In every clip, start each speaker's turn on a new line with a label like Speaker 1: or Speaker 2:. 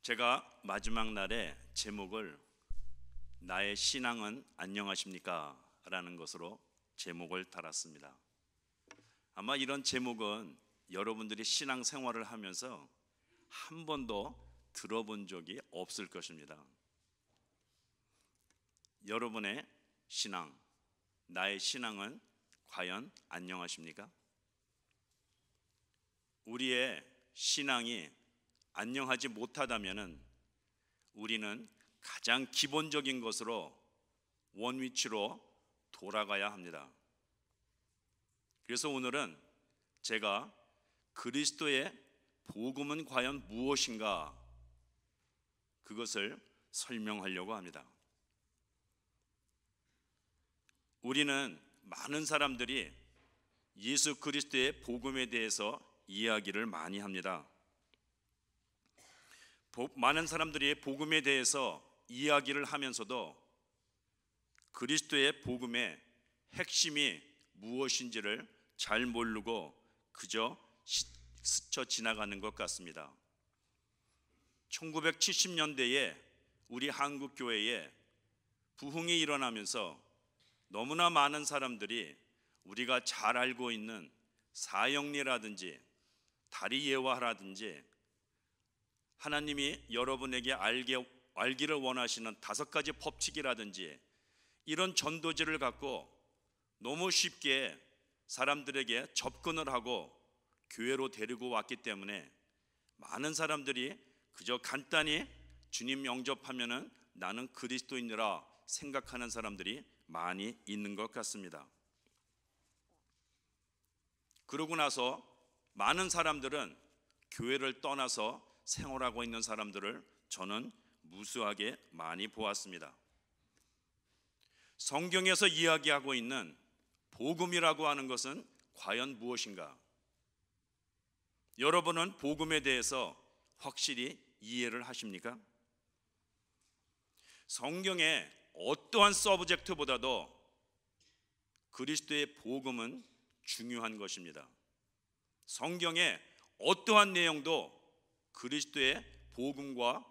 Speaker 1: 제가 마지막 날에 제목을 나의 신앙은 안녕하십니까? 라는 것으로 제목을 달았습니다. 아마 이런 제목은 여러분들이 신앙생활을 하면서 한 번도 들어본 적이 없을 것입니다. 여러분의 신앙, 나의 신앙은 과연 안녕하십니까? 우리의 신앙이 안녕하지 못하다면 우리는 가장 기본적인 것으로 원위치로 돌아가야 합니다. 그래서 오늘은 제가 그리스도의 복음은 과연 무엇인가 그것을 설명하려고 합니다. 우리는 많은 사람들이 예수 그리스도의 복음에 대해서 이야기를 많이 합니다. 많은 사람들이 복음에 대해서 이야기를 하면서도 그리스도의 복음의 핵심이 무엇인지를 잘 모르고 그저 스쳐 지나가는 것 같습니다. 1970년대에 우리 한국 교회에 부흥이 일어나면서 너무나 많은 사람들이 우리가 잘 알고 있는 사형리라든지 다리예화라든지 하나님이 여러분에게 알기를 원하시는 5가지 법칙이라든지 이런 전도지를 갖고 너무 쉽게 사람들에게 접근을 하고 교회로 데리고 왔기 때문에 많은 사람들이 그저 간단히 주님 영접하면은 나는 그리스도인이라 생각하는 사람들이 많이 있는 것 같습니다. 그러고 나서 많은 사람들은 교회를 떠나서 생활하고 있는 사람들을 저는 무수하게 많이 보았습니다. 성경에서 이야기하고 있는 복음이라고 하는 것은 과연 무엇인가? 여러분은 복음에 대해서 확실히 이해를 하십니까? 성경의 어떠한 서브젝트보다도 그리스도의 복음은 중요한 것입니다. 성경의 어떠한 내용도 그리스도의 복음과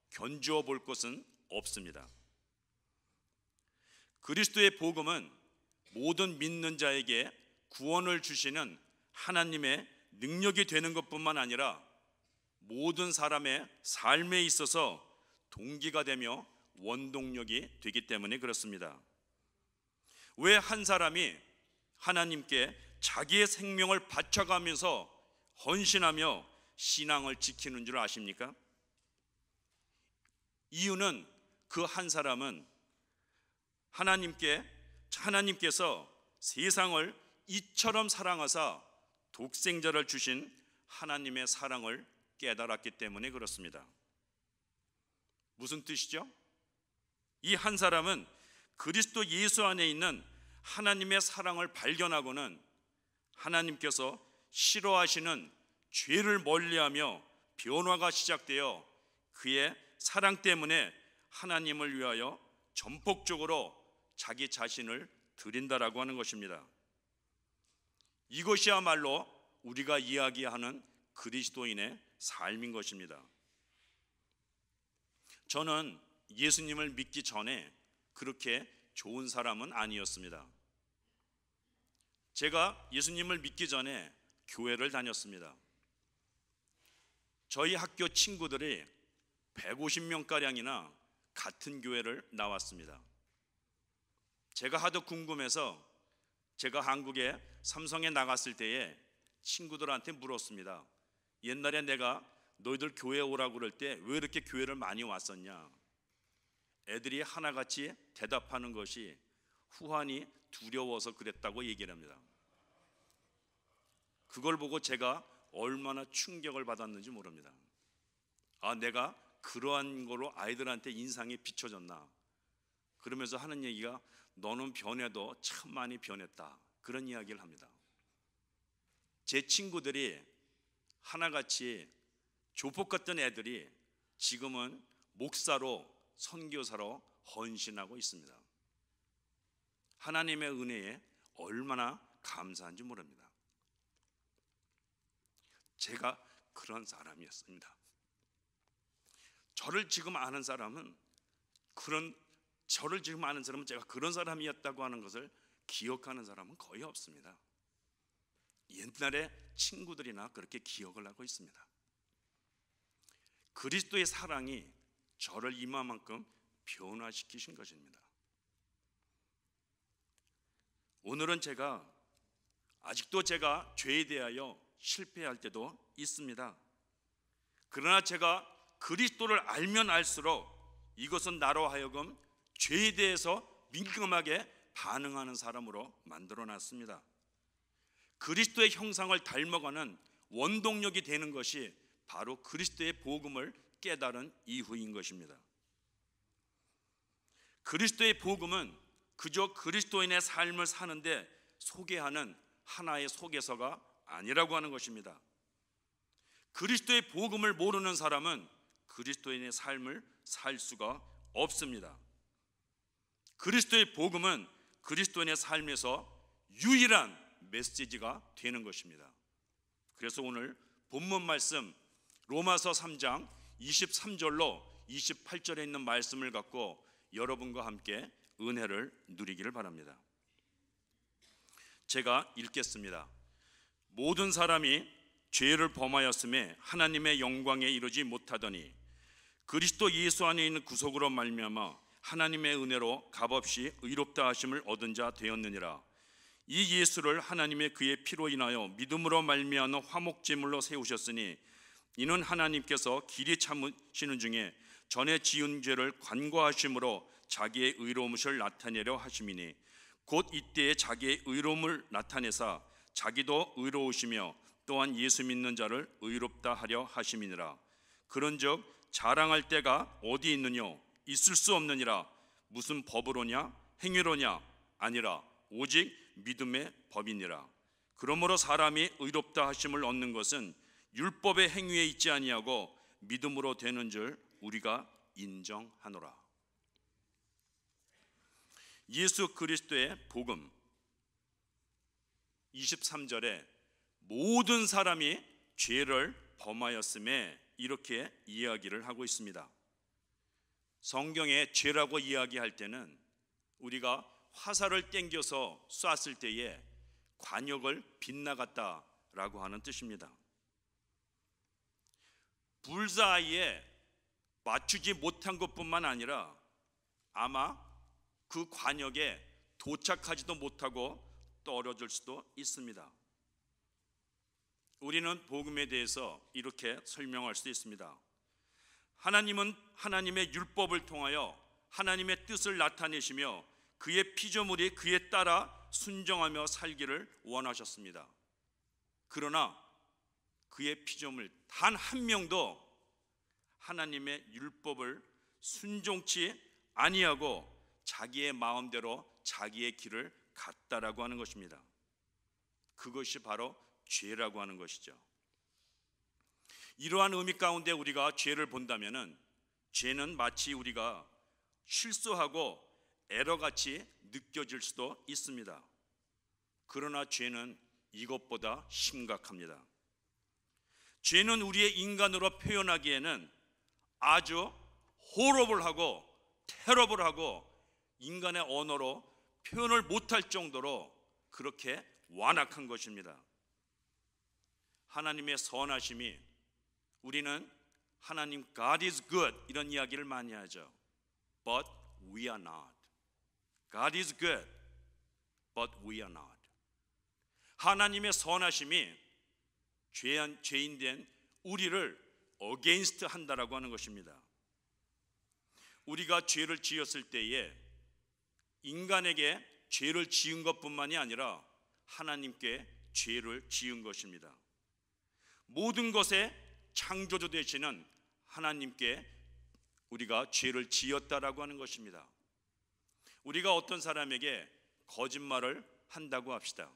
Speaker 1: 견주어 볼 것은 없습니다. 그리스도의 복음은 모든 믿는 자에게 구원을 주시는 하나님의 능력이 되는 것뿐만 아니라 모든 사람의 삶에 있어서 동기가 되며 원동력이 되기 때문에 그렇습니다. 왜 한 사람이 하나님께 자기의 생명을 바쳐가면서 헌신하며 신앙을 지키는 줄 아십니까? 이유는 그 한 사람은 하나님께서 세상을 이처럼 사랑하사 독생자를 주신 하나님의 사랑을 깨달았기 때문에 그렇습니다. 무슨 뜻이죠? 이 한 사람은 그리스도 예수 안에 있는 하나님의 사랑을 발견하고는 하나님께서 싫어하시는 죄를 멀리하며 변화가 시작되어 그의 사랑 때문에 하나님을 위하여 전폭적으로 자기 자신을 드린다라고 하는 것입니다. 이것이야말로 우리가 이야기하는 그리스도인의 삶인 것입니다. 저는 예수님을 믿기 전에 그렇게 좋은 사람은 아니었습니다. 제가 예수님을 믿기 전에 교회를 다녔습니다. 저희 학교 친구들이 150명가량이나 같은 교회를 나왔습니다. 제가 하도 궁금해서 제가 한국에 삼성에 나갔을 때에 친구들한테 물었습니다. 옛날에 내가 너희들 교회 오라고 그럴 때 왜 이렇게 교회를 많이 왔었냐? 애들이 하나같이 대답하는 것이 후환이 두려워서 그랬다고 얘기를 합니다. 그걸 보고 제가 얼마나 충격을 받았는지 모릅니다. 내가 그러한 거로 아이들한테 인상이 비춰졌나? 그러면서 하는 얘기가 너는 변해도 참 많이 변했다. 그런 이야기를 합니다. 제 친구들이 하나같이 조폭 같던 애들이 지금은 목사로 선교사로 헌신하고 있습니다. 하나님의 은혜에 얼마나 감사한지 모릅니다. 제가 그런 사람이었습니다. 저를 지금 아는 사람은 제가 그런 사람이었다고 하는 것을 기억하는 사람은 거의 없습니다. 옛날에 친구들이나 그렇게 기억을 하고 있습니다. 그리스도의 사랑이 저를 이만큼 변화시키신 것입니다. 오늘은 아직도 제가 죄에 대하여 실패할 때도 있습니다. 그러나 제가 그리스도를 알면 알수록 이것은 나로 하여금 죄에 대해서 민감하게 반응하는 사람으로 만들어 놨습니다. 그리스도의 형상을 닮아가는 원동력이 되는 것이 바로 그리스도의 복음을 깨달은 이후인 것입니다. 그리스도의 복음은 그저 그리스도인의 삶을 사는데 소개하는 하나의 소개서가 아니라고 하는 것입니다. 그리스도의 복음을 모르는 사람은 그리스도인의 삶을 살 수가 없습니다. 그리스도의 복음은 그리스도인의 삶에서 유일한 메시지가 되는 것입니다. 그래서 오늘 본문 말씀 로마서 3장 23절로 28절에 있는 말씀을 갖고 여러분과 함께 은혜를 누리기를 바랍니다. 제가 읽겠습니다. 모든 사람이 죄를 범하였음에 하나님의 영광에 이르지 못하더니 그리스도 예수 안에 있는 구속으로 말미암아 하나님의 은혜로 값없이 의롭다 하심을 얻은 자 되었느니라. 이 예수를 하나님의 그의 피로 인하여 믿음으로 말미암아 화목제물로 세우셨으니 이는 하나님께서 길이 참으시는 중에 전에 지은 죄를 관과하심으로 자기의 의로움을 나타내려 하심이니 곧 이때에 자기의 의로움을 나타내사 자기도 의로우시며 또한 예수 믿는 자를 의롭다 하려 하심이니라. 그런즉 자랑할 때가 어디 있느냐? 있을 수 없느니라. 무슨 법으로냐? 행위로냐? 아니라 오직 믿음의 법이니라. 그러므로 사람이 의롭다 하심을 얻는 것은 율법의 행위에 있지 아니하고 믿음으로 되는 줄 우리가 인정하노라. 예수 그리스도의 복음 23절에 모든 사람이 죄를 범하였음에 이렇게 이야기를 하고 있습니다. 성경에 죄라고 이야기할 때는 우리가 화살을 땡겨서 쐈을 때에 관역을 빗나갔다라고 하는 뜻입니다. 불사이에 맞추지 못한 것뿐만 아니라 아마 그 관역에 도착하지도 못하고 떨어질 수도 있습니다. 우리는 복음에 대해서 이렇게 설명할 수 있습니다. 하나님은 하나님의 율법을 통하여 하나님의 뜻을 나타내시며 그의 피조물이 그에 따라 순종하며 살기를 원하셨습니다. 그러나 그의 피조물 단 한 명도 하나님의 율법을 순종치 아니하고 자기의 마음대로 자기의 길을 갔다라고 하는 것입니다. 그것이 바로 죄라고 하는 것이죠. 이러한 의미 가운데 우리가 죄를 본다면은 죄는 마치 우리가 실수하고 에러같이 느껴질 수도 있습니다. 그러나 죄는 이것보다 심각합니다. 죄는 우리의 인간으로 표현하기에는 아주 호러블하고 테러블하고 인간의 언어로 표현을 못할 정도로 그렇게 완악한 것입니다. 하나님의 선하심이 우리는 하나님 God is good 이런 이야기를 많이 하죠. But we are not. God is good, but we are not. 하나님의 선하심이 죄인 된 우리를 against 한다라고 하는 것입니다. 우리가 죄를 지었을 때에 인간에게 죄를 지은 것뿐만이 아니라 하나님께 죄를 지은 것입니다. 모든 것의 창조주 되시는 하나님께 우리가 죄를 지었다라고 하는 것입니다. 우리가 어떤 사람에게 거짓말을 한다고 합시다.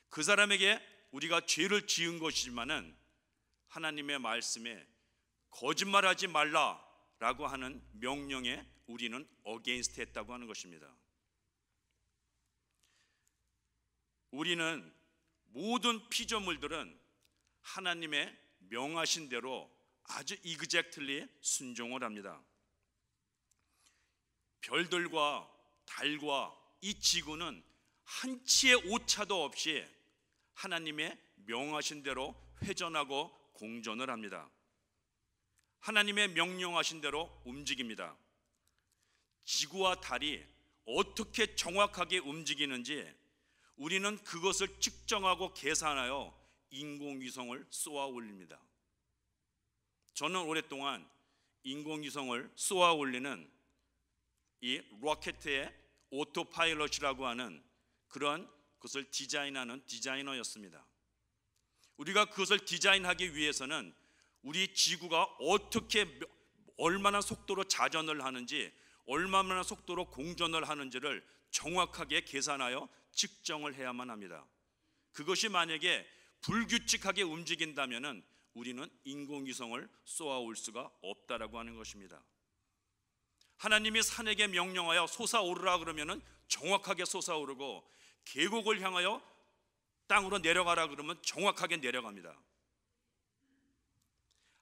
Speaker 1: 그 사람에게 우리가 죄를 지은 것이지만은 하나님의 말씀에 거짓말하지 말라라고 하는 명령에 우리는 어게인스트 했다고 하는 것입니다. 우리는 모든 피조물들은 하나님의 명하신 대로 아주 이그젝틀리 순종을 합니다. 별들과 달과 이 지구는 한치의 오차도 없이 하나님의 명하신 대로 회전하고 공전을 합니다. 하나님의 명령하신 대로 움직입니다. 지구와 달이 어떻게 정확하게 움직이는지 우리는 그것을 측정하고 계산하여 인공위성을 쏘아 올립니다. 저는 오랫동안 인공위성을 쏘아 올리는 이 로켓의 오토파일럿이라고 하는 그런 것을 디자인하는 디자이너였습니다. 우리가 그것을 디자인하기 위해서는 우리 지구가 어떻게 얼마나 속도로 자전을 하는지 얼마나 속도로 공전을 하는지를 정확하게 계산하여 측정을 해야만 합니다. 그것이 만약에 불규칙하게 움직인다면 우리는 인공위성을 쏘아올 수가 없다라고 하는 것입니다. 하나님이 산에게 명령하여 솟아오르라 그러면 정확하게 솟아오르고, 계곡을 향하여 땅으로 내려가라 그러면 정확하게 내려갑니다.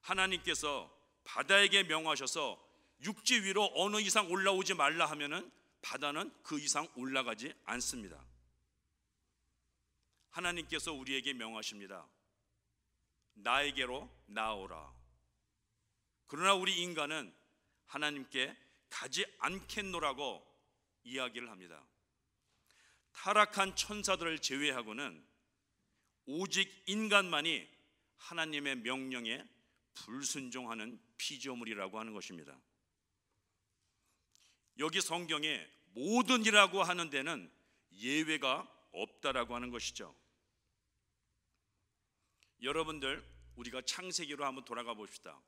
Speaker 1: 하나님께서 바다에게 명하셔서 육지 위로 어느 이상 올라오지 말라 하면은 바다는 그 이상 올라가지 않습니다. 하나님께서 우리에게 명하십니다. 나에게로 나오라. 그러나 우리 인간은 하나님께 가지 않겠노라고 이야기를 합니다. 타락한 천사들을 제외하고는 오직 인간만이 하나님의 명령에 불순종하는 피조물이라고 하는 것입니다. 여기 성경에 모든이라고 하는 데는 예외가 없다라고 하는 것이죠. 여러분들, 우리가 창세기로 한번 돌아가 봅시다.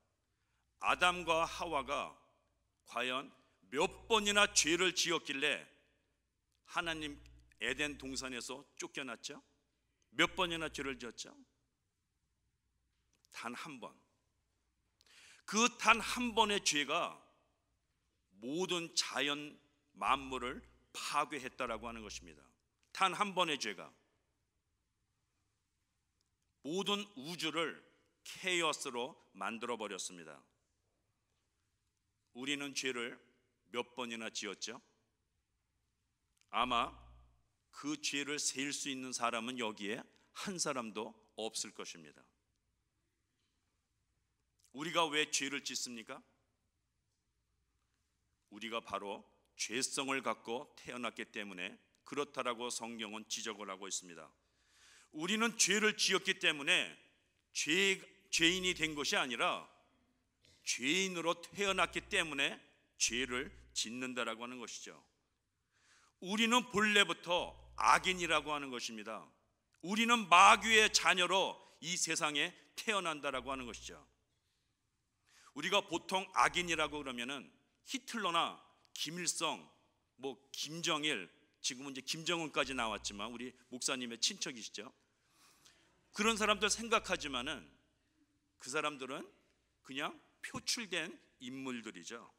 Speaker 1: 아담과 하와가 과연 몇 번이나 죄를 지었길래 하나님 에덴 동산에서 쫓겨났죠? 몇 번이나 죄를 지었죠? 단 한 번. 그 단 한 번의 죄가 모든 자연 만물을 파괴했다라고 하는 것입니다. 단 한 번의 죄가 모든 우주를 케이오스로 만들어 버렸습니다. 우리는 죄를 몇 번이나 지었죠? 아마 그 죄를 셀 수 있는 사람은 여기에 한 사람도 없을 것입니다. 우리가 왜 죄를 짓습니까? 우리가 바로 죄성을 갖고 태어났기 때문에 그렇다라고 성경은 지적을 하고 있습니다. 우리는 죄를 지었기 때문에 죄인이 된 것이 아니라 죄인으로 태어났기 때문에 죄를 짓는다라고 하는 것이죠. 우리는 본래부터 악인이라고 하는 것입니다. 우리는 마귀의 자녀로 이 세상에 태어난다라고 하는 것이죠. 우리가 보통 악인이라고 그러면은 히틀러나 김일성, 김정일, 지금은 이제 김정은까지 나왔지만 우리 목사님의 친척이시죠. 그런 사람들 생각하지만은 그 사람들은 그냥 표출된 인물들이죠.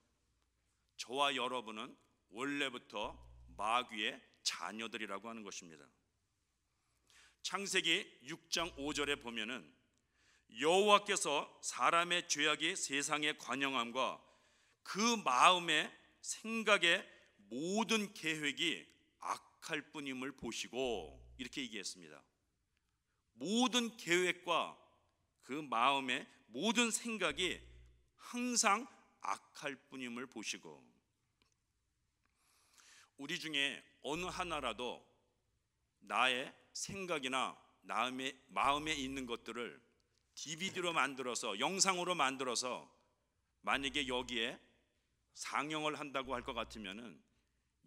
Speaker 1: 저와 여러분은 원래부터 마귀의 자녀들이라고 하는 것입니다. 창세기 6장 5절에 보면은 여호와께서 사람의 죄악이 세상에 관영함과 그 마음의 생각의 모든 계획이 악할 뿐임을 보시고, 이렇게 얘기했습니다. 모든 계획과 그 마음의 모든 생각이 항상 악할 뿐임을 보시고, 우리 중에 어느 하나라도 나의 생각이나 마음에 있는 것들을 DVD로 만들어서, 영상으로 만들어서 만약에 여기에 상영을 한다고 할 것 같으면은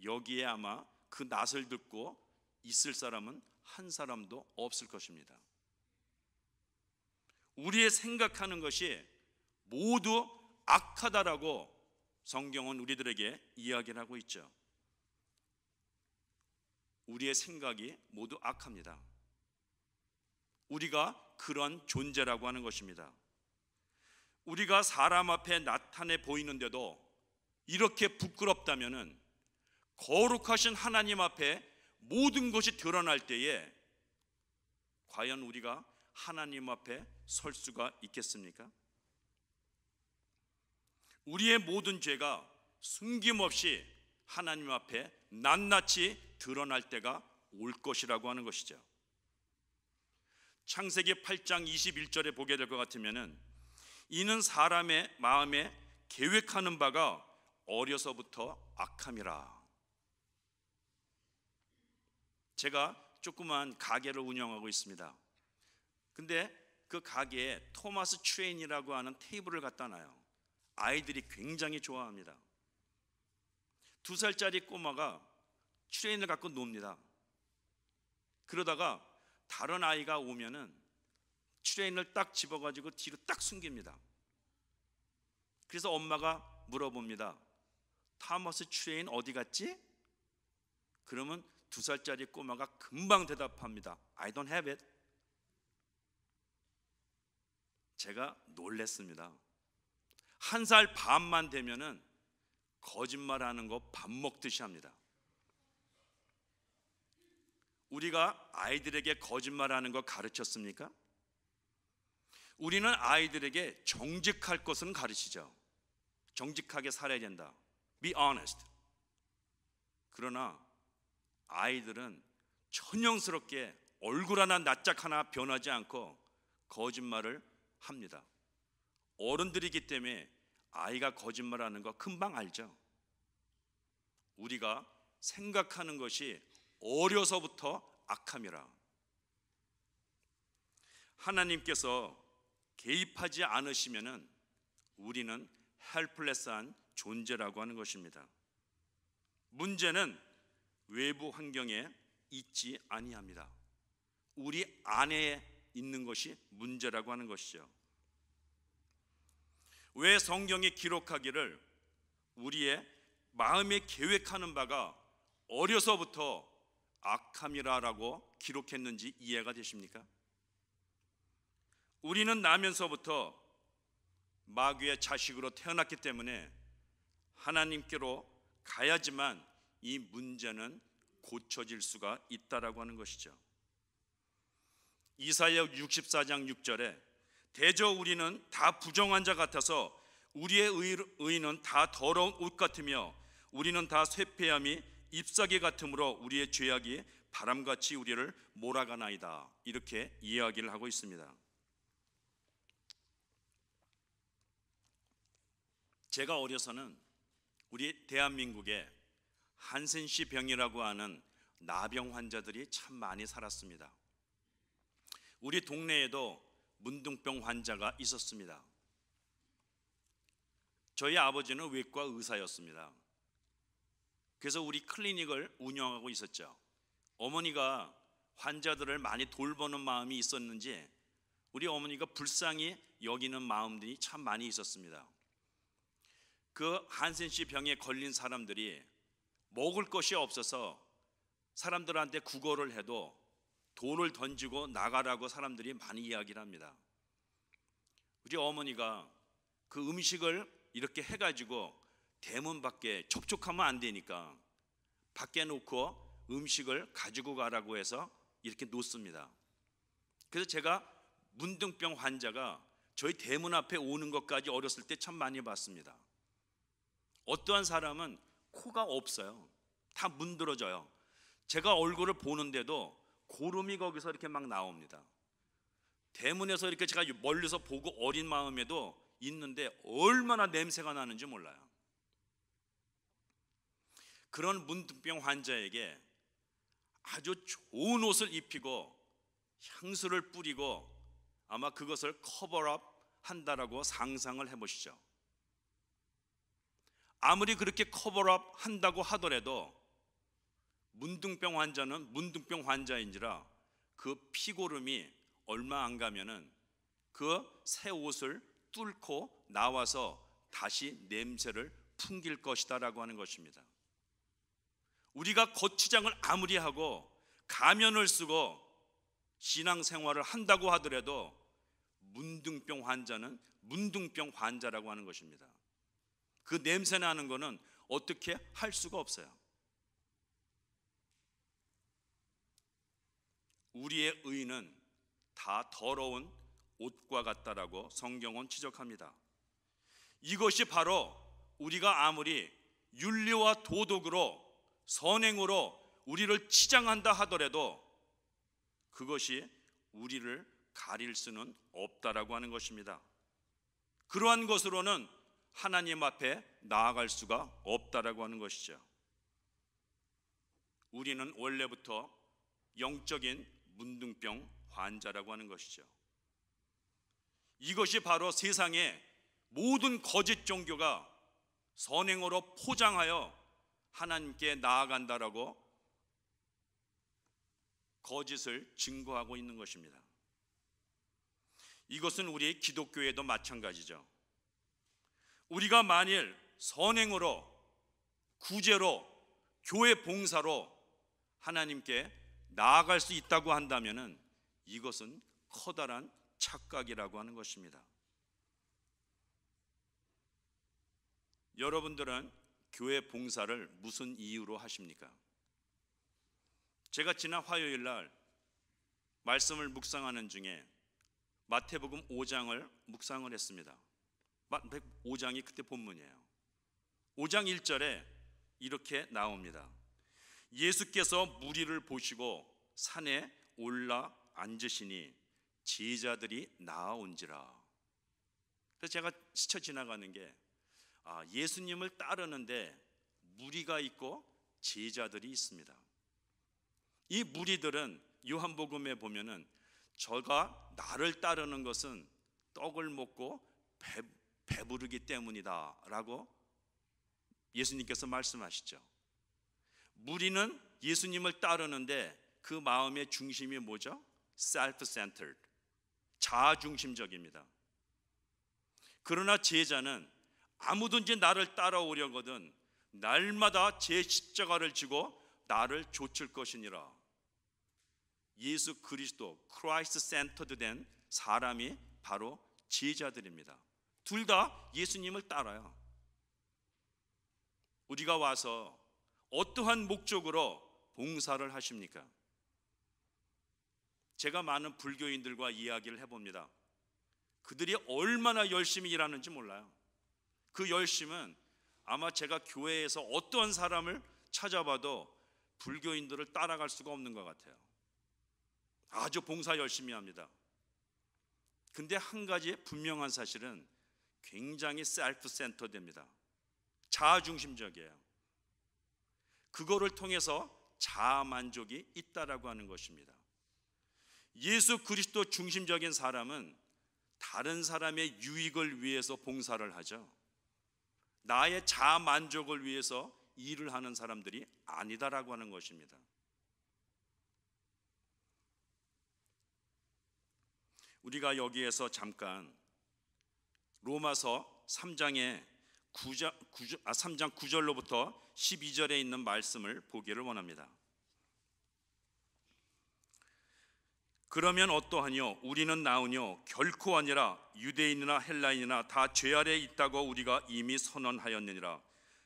Speaker 1: 여기에 아마 그 낯을 듣고 있을 사람은 한 사람도 없을 것입니다. 우리의 생각하는 것이 모두 악하다라고 성경은 우리들에게 이야기를 하고 있죠. 우리의 생각이 모두 악합니다. 우리가 그런 존재라고 하는 것입니다. 우리가 사람 앞에 나타내 보이는데도 이렇게 부끄럽다면은 거룩하신 하나님 앞에 모든 것이 드러날 때에 과연 우리가 하나님 앞에 설 수가 있겠습니까? 우리의 모든 죄가 숨김없이 하나님 앞에 낱낱이 드러날 때가 올 것이라고 하는 것이죠. 창세기 8장 21절에 보게 될 것 같으면은 이는 사람의 마음에 계획하는 바가 어려서부터 악함이라. 제가 조그만 가게를 운영하고 있습니다. 근데 그 가게에 토마스 트레인이라고 하는 테이블을 갖다 놔요. 아이들이 굉장히 좋아합니다. 2살짜리 꼬마가 트레인을 갖고 놉니다. 그러다가 다른 아이가 오면은 트레인을 딱 집어가지고 뒤로 딱 숨깁니다. 그래서 엄마가 물어봅니다. 토마스 트레인 어디 갔지? 그러면 2살짜리 꼬마가 금방 대답합니다. I don't have it. 제가 놀랬습니다. 1살 반만 되면은 거짓말하는 거 밥 먹듯이 합니다. 우리가 아이들에게 거짓말하는 거 가르쳤습니까? 우리는 아이들에게 정직할 것은 가르치죠. 정직하게 살아야 된다. Be honest. 그러나 아이들은 천연스럽게 얼굴 하나 낯짝 하나 변하지 않고 거짓말을 합니다. 어른들이기 때문에 아이가 거짓말하는 거 금방 알죠. 우리가 생각하는 것이 어려서부터 악함이라. 하나님께서 개입하지 않으시면은 우리는 헬플레스한 존재라고 하는 것입니다. 문제는 외부 환경에 있지 아니합니다. 우리 안에 있는 것이 문제라고 하는 것이죠. 왜 성경이 기록하기를 우리의 마음에 계획하는 바가 어려서부터 악함이라고 기록했는지 이해가 되십니까? 우리는 나면서부터 마귀의 자식으로 태어났기 때문에 하나님께로 가야지만 이 문제는 고쳐질 수가 있다라고 하는 것이죠. 이사야 64장 6절에 대저 우리는 다 부정한 자 같아서 우리의 의는 다 더러운 옷 같으며 우리는 다 쇠폐함이 잎사귀 같으므로 우리의 죄악이 바람같이 우리를 몰아가나이다. 이렇게 이야기를 하고 있습니다. 제가 어려서는 우리 대한민국에 한센시 병이라고 하는 나병 환자들이 참 많이 살았습니다. 우리 동네에도 문둥병 환자가 있었습니다. 저희 아버지는 외과 의사였습니다. 그래서 우리 클리닉을 운영하고 있었죠. 어머니가 환자들을 많이 돌보는 마음이 있었는지 우리 어머니가 불쌍히 여기는 마음들이 참 많이 있었습니다. 그 한센시 병에 걸린 사람들이 먹을 것이 없어서 사람들한테 구걸을 해도 돌을 던지고 나가라고 사람들이 많이 이야기를 합니다. 우리 어머니가 그 음식을 이렇게 해가지고 대문 밖에 접촉하면 안 되니까 밖에 놓고 음식을 가지고 가라고 해서 이렇게 놓습니다. 그래서 제가 문둥병 환자가 저희 대문 앞에 오는 것까지 어렸을 때 참 많이 봤습니다. 어떠한 사람은 코가 없어요. 다 문드러져요. 제가 얼굴을 보는데도 고름이 거기서 이렇게 막 나옵니다. 대문에서 이렇게 제가 멀리서 보고 어린 마음에도 있는데 얼마나 냄새가 나는지 몰라요. 그런 문둥병 환자에게 아주 좋은 옷을 입히고 향수를 뿌리고 아마 그것을 커버업 한다라고 상상을 해보시죠. 아무리 그렇게 커버업 한다고 하더라도 문둥병 환자는 문둥병 환자인지라 그 피고름이 얼마 안 가면은 그 새 옷을 뚫고 나와서 다시 냄새를 풍길 것이다라고 하는 것입니다. 우리가 고추장을 아무리 하고 가면을 쓰고 신앙생활을 한다고 하더라도 문둥병 환자는 문둥병 환자라고 하는 것입니다. 그 냄새 나는 거는 어떻게 할 수가 없어요. 우리의 의는 다 더러운 옷과 같다라고 성경은 지적합니다. 이것이 바로 우리가 아무리 윤리와 도덕으로 선행으로 우리를 치장한다 하더라도 그것이 우리를 가릴 수는 없다라고 하는 것입니다. 그러한 것으로는 하나님 앞에 나아갈 수가 없다라고 하는 것이죠. 우리는 원래부터 영적인 문둥병 환자라고 하는 것이죠. 이것이 바로 세상의 모든 거짓 종교가 선행으로 포장하여 하나님께 나아간다라고 거짓을 증거하고 있는 것입니다. 이것은 우리 기독교에도 마찬가지죠. 우리가 만일 선행으로, 구제로, 교회 봉사로 하나님께 나아갈 수 있다고 한다면 이것은 커다란 착각이라고 하는 것입니다. 여러분들은 교회 봉사를 무슨 이유로 하십니까? 제가 지난 화요일 날 말씀을 묵상하는 중에 마태복음 5장을 묵상을 했습니다. 5장이 그때 본문이에요. 5장 1절에 이렇게 나옵니다. 예수께서 무리를 보시고 산에 올라 앉으시니 제자들이 나아온지라. 그래서 제가 스쳐 지나가는 게 예수님을 따르는데 무리가 있고 제자들이 있습니다. 이 무리들은 요한복음에 보면은 저가 나를 따르는 것은 떡을 먹고 배부르기 때문이다 라고 예수님께서 말씀하시죠. 무리는 예수님을 따르는데 그 마음의 중심이 뭐죠? self-centered, 자아중심적입니다. 그러나 제자는 아무든지 나를 따라오려거든 날마다 제 십자가를 지고 나를 좇을 것이니라. 예수 그리스도, 크라이스트 센터드 된 사람이 바로 제자들입니다. 둘 다 예수님을 따라요. 우리가 와서 어떠한 목적으로 봉사를 하십니까? 제가 많은 불교인들과 이야기를 해봅니다. 그들이 얼마나 열심히 일하는지 몰라요. 그 열심은 아마 제가 교회에서 어떠한 사람을 찾아봐도 불교인들을 따라갈 수가 없는 것 같아요. 아주 봉사 열심히 합니다. 근데 한 가지 분명한 사실은 굉장히 셀프 센터됩니다. 자아중심적이에요. 그거를 통해서 자아만족이 있다라고 하는 것입니다. 예수 그리스도 중심적인 사람은 다른 사람의 유익을 위해서 봉사를 하죠. 나의 자아만족을 위해서 일을 하는 사람들이 아니다라고 하는 것입니다. 우리가 여기에서 잠깐 로마서 3장 9절로부터 12절에 있는 말씀을 보기를 원합니다. 그러면 어떠하뇨? 우리는 나으뇨? 결코 아니라 유대인이나 헬라인이나 다 죄 아래 있다고 우리가 이미 선언하였느니라.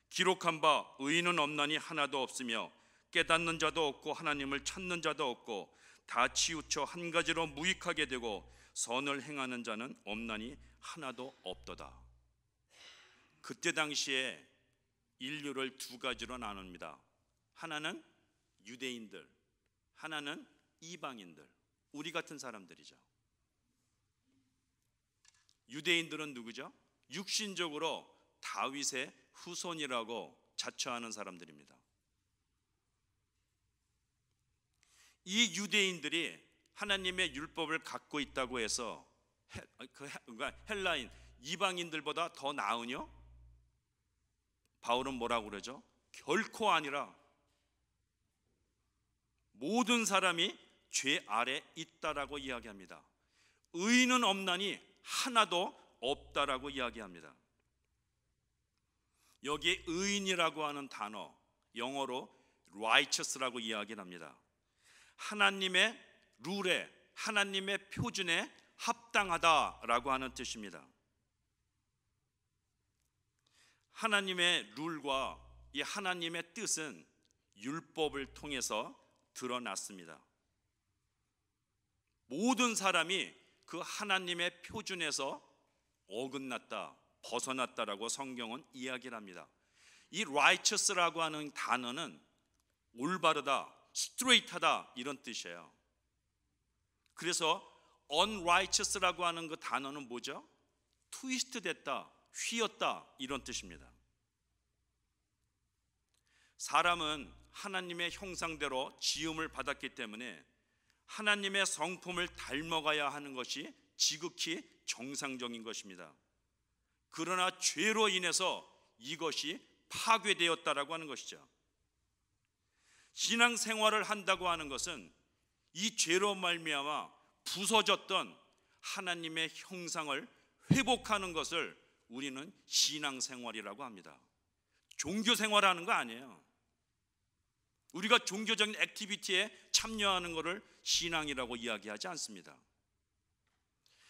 Speaker 1: 기록한 바 의인은 없나니 하나도 없으며 깨닫는 자도 없고 하나님을 찾는 자도 없고 다 치우쳐 한 가지로 무익하게 되고 선을 행하는 자는 없나니 하나도 없도다. 그때 당시에 인류를 두 가지로 나눕니다. 하나는 유대인들, 하나는 이방인들, 우리 같은 사람들이죠. 유대인들은 누구죠? 육신적으로 다윗의 후손이라고 자처하는 사람들입니다. 이 유대인들이 하나님의 율법을 갖고 있다고 해서 헬라인, 이방인들보다 더 나으뇨? 바울은 뭐라고 그러죠? 결코 아니라 모든 사람이 죄 아래 있다라고 이야기합니다. 의인은 없나니 하나도 없다라고 이야기합니다. 여기에 의인이라고 하는 단어, 영어로 righteous라고 이야기를 합니다. 하나님의 룰에, 하나님의 표준에 합당하다라고 하는 뜻입니다. 하나님의 룰과 이 하나님의 뜻은 율법을 통해서 드러났습니다. 모든 사람이 그 하나님의 표준에서 어긋났다, 벗어났다라고 성경은 이야기를 합니다. 이 righteous라고 하는 단어는 올바르다, straight하다 이런 뜻이에요. 그래서 unrighteous라고 하는 그 단어는 뭐죠? 트위스트 됐다, 휘었다 이런 뜻입니다. 사람은 하나님의 형상대로 지음을 받았기 때문에 하나님의 성품을 닮아가야 하는 것이 지극히 정상적인 것입니다. 그러나 죄로 인해서 이것이 파괴되었다라고 하는 것이죠. 신앙생활을 한다고 하는 것은 이 죄로 말미암아 부서졌던 하나님의 형상을 회복하는 것을 우리는 신앙생활이라고 합니다. 종교생활하는 거 아니에요. 우리가 종교적인 액티비티에 참여하는 것을 신앙이라고 이야기하지 않습니다.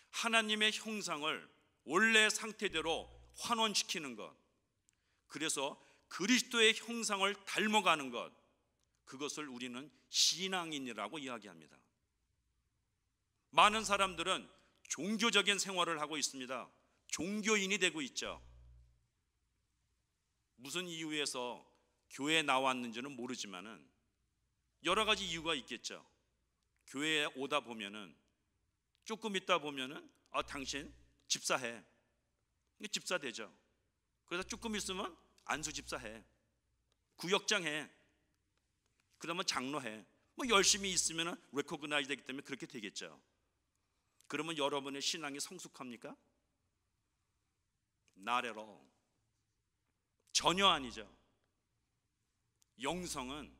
Speaker 1: 하나님의 형상을 원래 상태대로 환원시키는 것, 그래서 그리스도의 형상을 닮아가는 것, 그것을 우리는 신앙인이라고 이야기합니다. 많은 사람들은 종교적인 생활을 하고 있습니다. 종교인이 되고 있죠. 무슨 이유에서 교회에 나왔는지는 모르지만은 여러 가지 이유가 있겠죠. 교회에 오다 보면은 조금 있다 보면은 당신 집사해. 집사 되죠. 그래서 조금 있으면 안수 집사해. 구역장해. 그러면 장로해. 열심히 있으면 레코그나이즈 되기 때문에 그렇게 되겠죠. 그러면 여러분의 신앙이 성숙합니까? Not at all. 전혀 아니죠. 영성은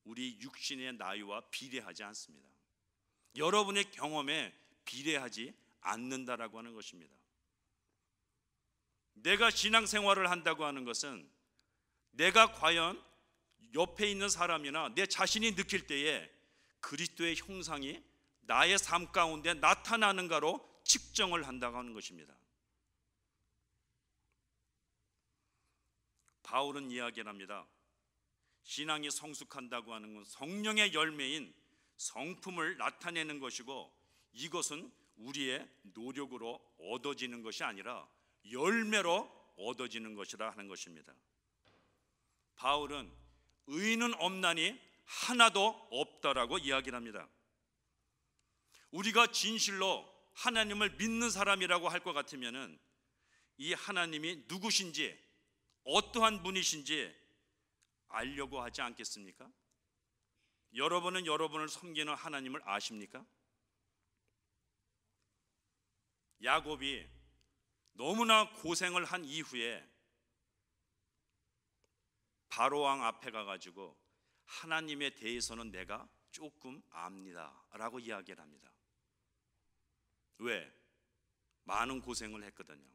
Speaker 1: 우리 육신의 나이와 비례하지 않습니다. 여러분의 경험에 비례하지 않는다라고 하는 것입니다. 내가 신앙생활을 한다고 하는 것은 내가 과연 옆에 있는 사람이나 내 자신이 느낄 때에 그리스도의 형상이 나의 삶 가운데 나타나는가로 측정을 한다고 하는 것입니다. 바울은 이야기를 합니다. 신앙이 성숙한다고 하는 건 성령의 열매인 성품을 나타내는 것이고, 이것은 우리의 노력으로 얻어지는 것이 아니라 열매로 얻어지는 것이라 하는 것입니다. 바울은 의인은 없나니 하나도 없다라고 이야기를 합니다. 우리가 진실로 하나님을 믿는 사람이라고 할 것 같으면은 이 하나님이 누구신지, 어떠한 분이신지 알려고 하지 않겠습니까? 여러분은 여러분을 섬기는 하나님을 아십니까? 야곱이 너무나 고생을 한 이후에 바로왕 앞에 가가지고 하나님에 대해서는 내가 조금 압니다 라고 이야기를 합니다. 왜? 많은 고생을 했거든요.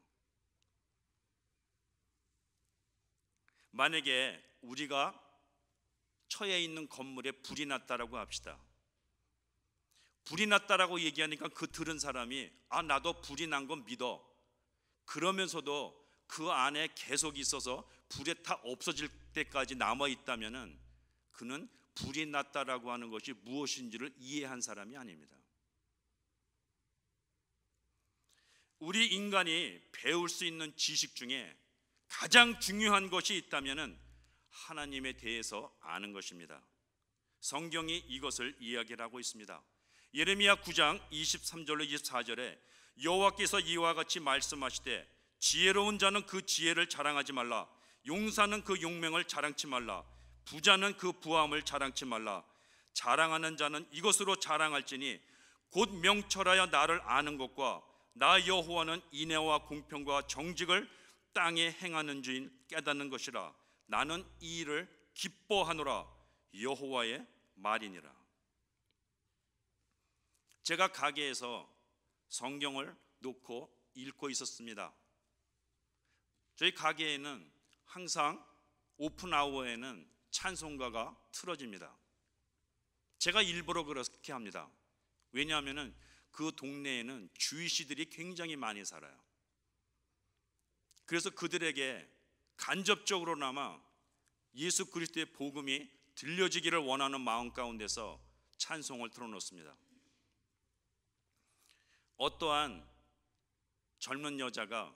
Speaker 1: 만약에 우리가 처해 있는 건물에 불이 났다라고 합시다. 불이 났다라고 얘기하니까 그 들은 사람이 나도 불이 난 건 믿어. 그러면서도 그 안에 계속 있어서 불에 타 없어질 때까지 남아 있다면은 그는 불이 났다라고 하는 것이 무엇인지를 이해한 사람이 아닙니다. 우리 인간이 배울 수 있는 지식 중에 가장 중요한 것이 있다면은 하나님에 대해서 아는 것입니다. 성경이 이것을 이야기를 하고 있습니다. 예레미야 9장 23절로 24절에 여호와께서 이와 같이 말씀하시되 지혜로운 자는 그 지혜를 자랑하지 말라. 용사는 그 용맹을 자랑치 말라. 부자는 그 부함을 자랑치 말라. 자랑하는 자는 이것으로 자랑할지니 곧 명철하여 나를 아는 것과 나 여호와는 인애와 공평과 정직을 땅에 행하는 주인 깨닫는 것이라. 나는 이 일을 기뻐하노라. 여호와의 말이니라. 제가 가게에서 성경을 놓고 읽고 있었습니다. 저희 가게에는 항상 오픈 아워에는 찬송가가 틀어집니다. 제가 일부러 그렇게 합니다. 왜냐하면 그 동네에는 주이시들이 굉장히 많이 살아요. 그래서 그들에게 간접적으로나마 예수 그리스도의 복음이 들려지기를 원하는 마음 가운데서 찬송을 틀어놓습니다. 어떠한 젊은 여자가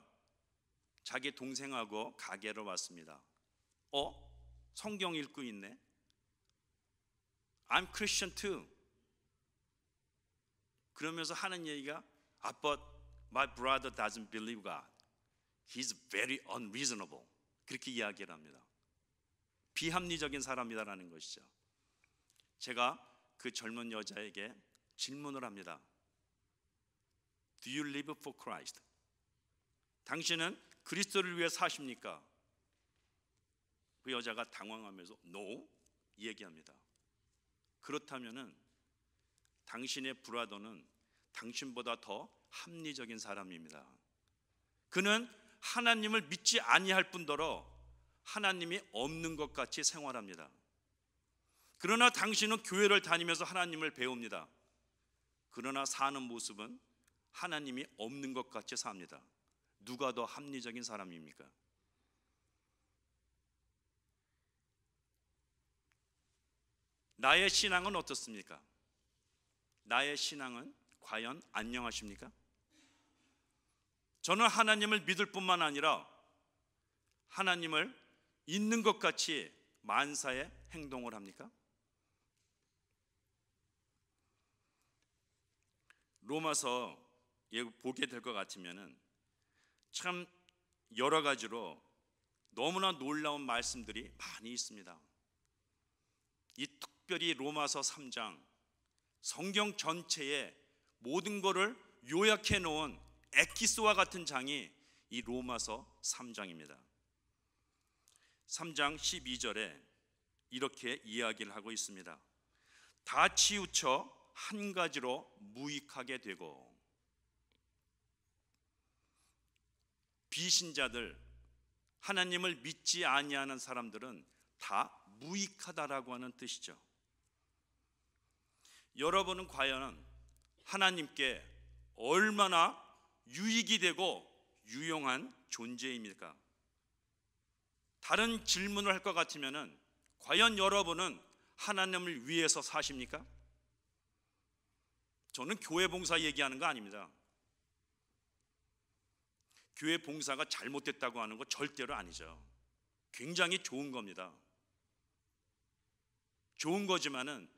Speaker 1: 자기 동생하고 가게로 왔습니다. 성경 읽고 있네. I'm Christian too. 그러면서 하는 얘기가 But my brother doesn't believe God. He's very unreasonable. 그렇게 이야기를 합니다. 비합리적인 사람이다라는 것이죠. 제가 그 젊은 여자에게 질문을 합니다. Do you live for Christ? 당신은 그리스도를 위해 사십니까? 그 여자가 당황하면서 No 얘기합니다. 그렇다면은 당신의 브라더는 당신보다 더 합리적인 사람입니다. 그는 하나님을 믿지 아니할 뿐더러 하나님이 없는 것 같이 생활합니다. 그러나 당신은 교회를 다니면서 하나님을 배웁니다. 그러나 사는 모습은 하나님이 없는 것 같이 삽니다. 누가 더 합리적인 사람입니까? 나의 신앙은 어떻습니까? 나의 신앙은 과연 안녕하십니까? 저는 하나님을 믿을 뿐만 아니라 하나님을 있는 것 같이 만사에 행동을 합니까? 로마서 보게 될 것 같으면은 참 여러 가지로 너무나 놀라운 말씀들이 많이 있습니다. 이 특별히 로마서 3장, 성경 전체에 모든 것을 요약해 놓은 엑기스와 같은 장이 이 로마서 3장입니다. 3장 12절에 이렇게 이야기를 하고 있습니다. 다 치우쳐 한 가지로 무익하게 되고, 비신자들, 하나님을 믿지 아니하는 사람들은 다 무익하다라고 하는 뜻이죠. 여러분은 과연 하나님께 얼마나 유익이 되고 유용한 존재입니까? 다른 질문을 할 것 같으면은 과연 여러분은 하나님을 위해서 사십니까? 저는 교회 봉사 얘기하는 거 아닙니다. 교회 봉사가 잘못됐다고 하는 거 절대로 아니죠. 굉장히 좋은 겁니다. 좋은 거지만은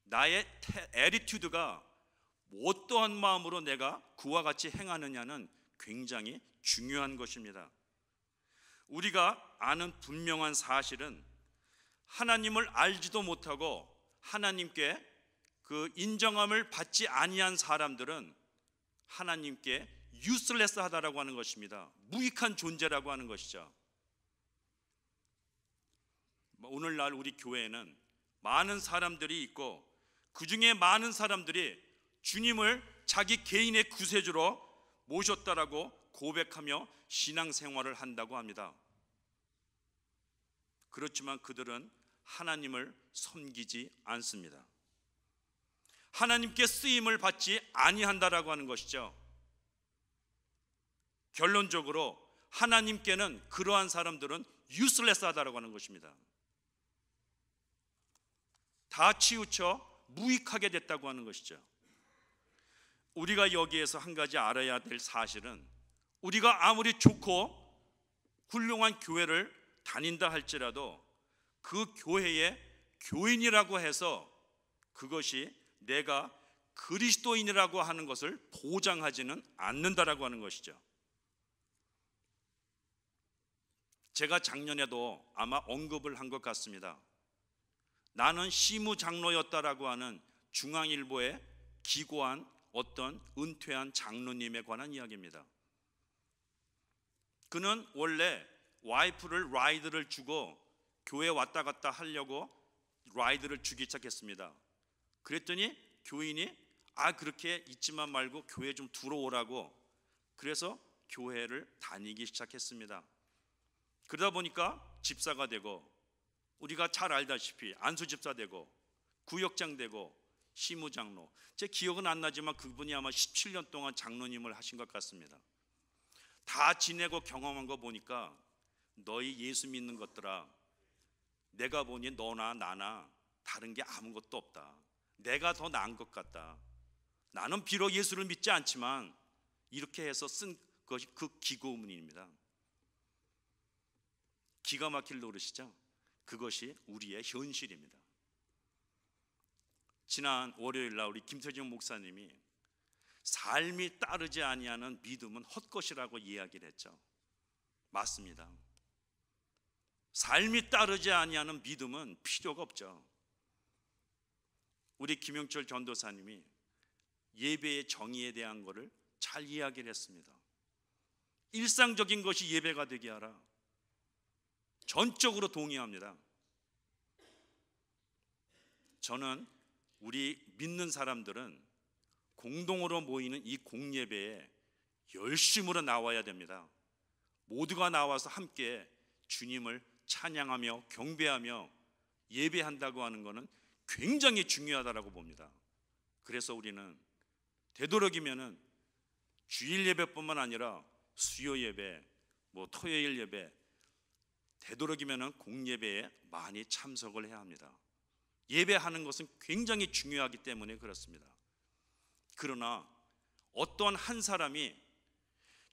Speaker 1: 나의 애티튜드가 어떠한 마음으로 내가 그와 같이 행하느냐는 굉장히 중요한 것입니다. 우리가 아는 분명한 사실은 하나님을 알지도 못하고 하나님께 그 인정함을 받지 아니한 사람들은 하나님께 useless 하다라고 하는 것입니다. 무익한 존재라고 하는 것이죠. 오늘날 우리 교회에는 많은 사람들이 있고 그 중에 많은 사람들이 주님을 자기 개인의 구세주로 모셨다라고 고백하며 신앙생활을 한다고 합니다. 그렇지만 그들은 하나님을 섬기지 않습니다. 하나님께 쓰임을 받지 아니한다라고 하는 것이죠. 결론적으로 하나님께는 그러한 사람들은 useless하다라고 하는 것입니다. 다 치우쳐 무익하게 됐다고 하는 것이죠. 우리가 여기에서 한 가지 알아야 될 사실은 우리가 아무리 좋고 훌륭한 교회를 다닌다 할지라도 그 교회의 교인이라고 해서 그것이 내가 그리스도인이라고 하는 것을 보장하지는 않는다라고 하는 것이죠. 제가 작년에도 아마 언급을 한 것 같습니다. 나는 시무장로였다라고 하는 중앙일보에 기고한 어떤 은퇴한 장로님에 관한 이야기입니다. 그는 원래 와이프를 라이드를 주고 교회 왔다 갔다 하려고 라이드를 주기 시작했습니다. 그랬더니 교인이 그렇게 있지만 말고 교회 좀 들어오라고, 그래서 교회를 다니기 시작했습니다. 그러다 보니까 집사가 되고, 우리가 잘 알다시피 안수집사 되고 구역장 되고 시무장로, 제 기억은 안 나지만 그분이 아마 17년 동안 장로님을 하신 것 같습니다. 다 지내고 경험한 거 보니까 너희 예수 믿는 것들아, 내가 보니 너나 나나 다른 게 아무것도 없다. 내가 더 나은 것 같다. 나는 비록 예수를 믿지 않지만, 이렇게 해서 쓴 것이 그 기고문입니다. 기가 막힐 노릇이죠. 그것이 우리의 현실입니다. 지난 월요일 날 우리 김태중 목사님이 삶이 따르지 아니하는 믿음은 헛것이라고 이야기를 했죠. 맞습니다. 삶이 따르지 아니하는 믿음은 필요가 없죠. 우리 김영철 전도사님이 예배의 정의에 대한 것을 잘 이야기를 했습니다. 일상적인 것이 예배가 되게 하라. 전적으로 동의합니다. 저는 우리 믿는 사람들은 공동으로 모이는 이 공예배에 열심으로 나와야 됩니다. 모두가 나와서 함께 주님을 찬양하며 경배하며 예배한다고 하는 것은 굉장히 중요하다고 봅니다. 그래서 우리는 되도록이면은 주일 예배뿐만 아니라 수요 예배, 토요일 예배, 되도록이면은 공예배에 많이 참석을 해야 합니다. 예배하는 것은 굉장히 중요하기 때문에 그렇습니다. 그러나 어떤 한 사람이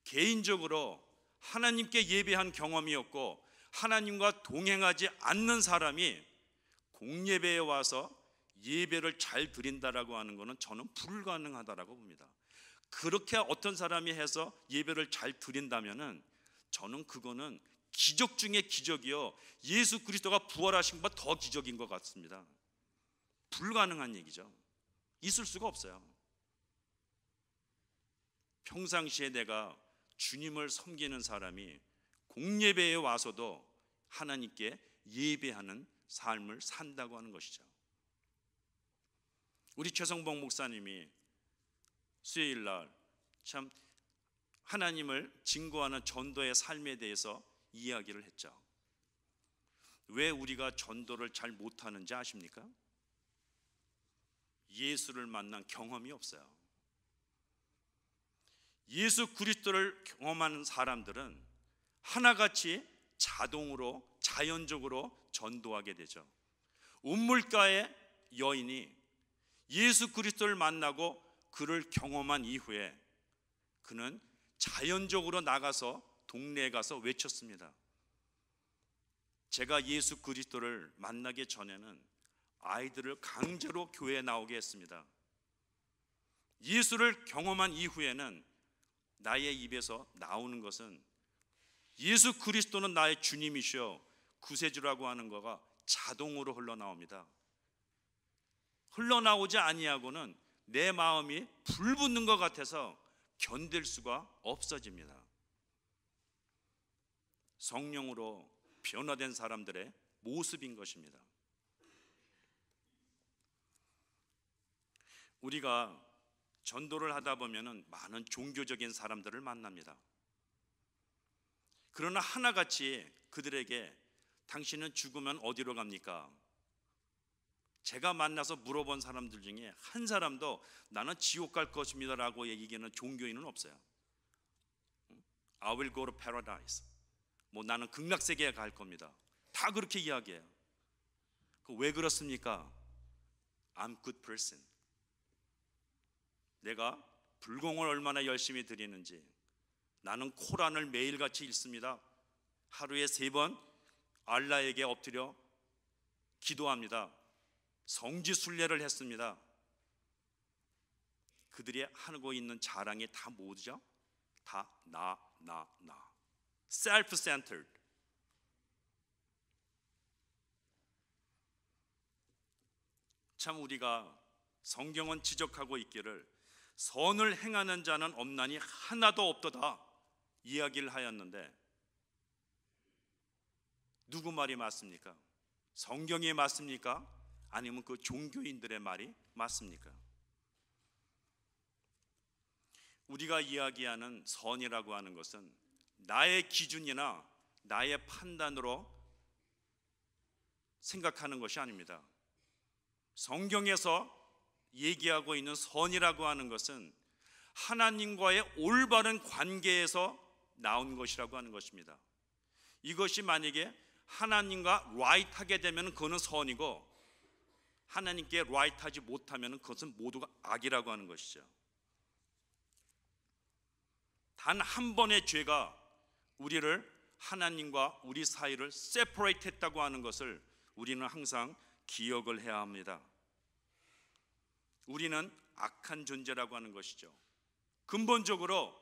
Speaker 1: 개인적으로 하나님께 예배한 경험이 없고 하나님과 동행하지 않는 사람이 공예배에 와서 예배를 잘 드린다라고 하는 것은 저는 불가능하다라고 봅니다. 그렇게 어떤 사람이 해서 예배를 잘 드린다면은 저는 그거는 기적 중에 기적이요, 예수 그리스도가 부활하신 것보다 더 기적인 것 같습니다. 불가능한 얘기죠. 있을 수가 없어요. 평상시에 내가 주님을 섬기는 사람이 공예배에 와서도 하나님께 예배하는 삶을 산다고 하는 것이죠. 우리 최성봉 목사님이 수요일 날 참 하나님을 증거하는 전도의 삶에 대해서 이야기를 했죠. 왜 우리가 전도를 잘 못하는지 아십니까? 예수를 만난 경험이 없어요. 예수 그리스도를 경험하는 사람들은 하나같이 자동으로 자연적으로 전도하게 되죠. 운물가의 여인이 예수 그리스도를 만나고 그를 경험한 이후에 그는 자연적으로 나가서 동네에 가서 외쳤습니다. 제가 예수 그리스도를 만나기 전에는 아이들을 강제로 교회에 나오게 했습니다. 예수를 경험한 이후에는 나의 입에서 나오는 것은 예수 그리스도는 나의 주님이시여 구세주라고 하는 거가 자동으로 흘러나옵니다. 흘러나오지 아니하고는 내 마음이 불붙는 것 같아서 견딜 수가 없어집니다. 성령으로 변화된 사람들의 모습인 것입니다. 우리가 전도를 하다 보면은 많은 종교적인 사람들을 만납니다. 그러나 하나같이 그들에게 당신은 죽으면 어디로 갑니까? 제가 만나서 물어본 사람들 중에 한 사람도 나는 지옥 갈 것입니다 라고 얘기하는 종교인은 없어요. I will go to paradise. 나는 극락세계에 갈 겁니다. 다 그렇게 이야기해요. 왜 그렇습니까? I'm good person. 내가 불공을 얼마나 열심히 드리는지, 나는 코란을 매일같이 읽습니다. 하루에 3번 알라에게 엎드려 기도합니다. 성지순례를 했습니다. 그들이 하고 있는 자랑이 다 뭐죠? 다 나. self-centered. 참 우리가 성경은 지적하고 있기를 선을 행하는 자는 없나니 하나도 없도다 이야기를 하였는데 누구 말이 맞습니까? 성경이 맞습니까? 아니면 그 종교인들의 말이 맞습니까? 우리가 이야기하는 선이라고 하는 것은 나의 기준이나 나의 판단으로 생각하는 것이 아닙니다. 성경에서 얘기하고 있는 선이라고 하는 것은 하나님과의 올바른 관계에서 나온 것이라고 하는 것입니다. 이것이 만약에 하나님과 라이트하게 되면 그것은 선이고 하나님께 라이트하지 못하면 그것은 모두가 악이라고 하는 것이죠. 단 한 번의 죄가 우리를 하나님과 우리 사이를 세퍼레이트 했다고 하는 것을 우리는 항상 기억을 해야 합니다. 우리는 악한 존재라고 하는 것이죠. 근본적으로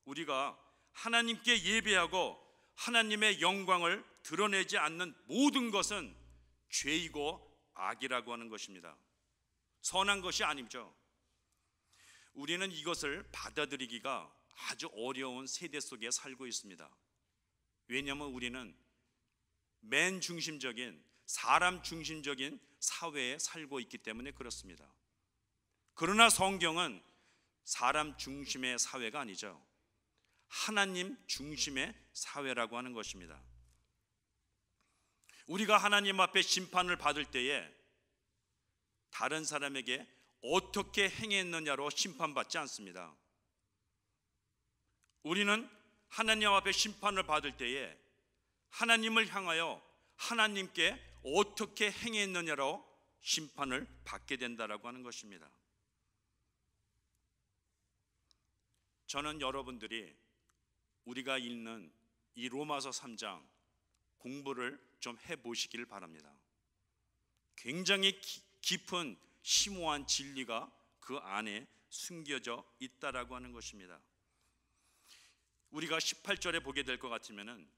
Speaker 1: 우리가 하나님께 예배하고 하나님의 영광을 드러내지 않는 모든 것은 죄이고 악이라고 하는 것입니다. 선한 것이 아니죠. 우리는 이것을 받아들이기가 아주 어려운 세대 속에 살고 있습니다. 왜냐하면 우리는 맨 중심적인, 사람 중심적인 사회에 살고 있기 때문에 그렇습니다. 그러나 성경은 사람 중심의 사회가 아니죠. 하나님 중심의 사회라고 하는 것입니다. 우리가 하나님 앞에 심판을 받을 때에 다른 사람에게 어떻게 행했느냐로 심판받지 않습니다. 우리는 하나님 앞에 심판을 받을 때에 하나님을 향하여 하나님께 어떻게 행했느냐로 심판을 받게 된다라고 하는 것입니다. 저는 여러분들이 우리가 읽는 이 로마서 3장 공부를 좀 해보시길 바랍니다. 굉장히 깊은 심오한 진리가 그 안에 숨겨져 있다라고 하는 것입니다. 우리가 18절에 보게 될 것 같으면은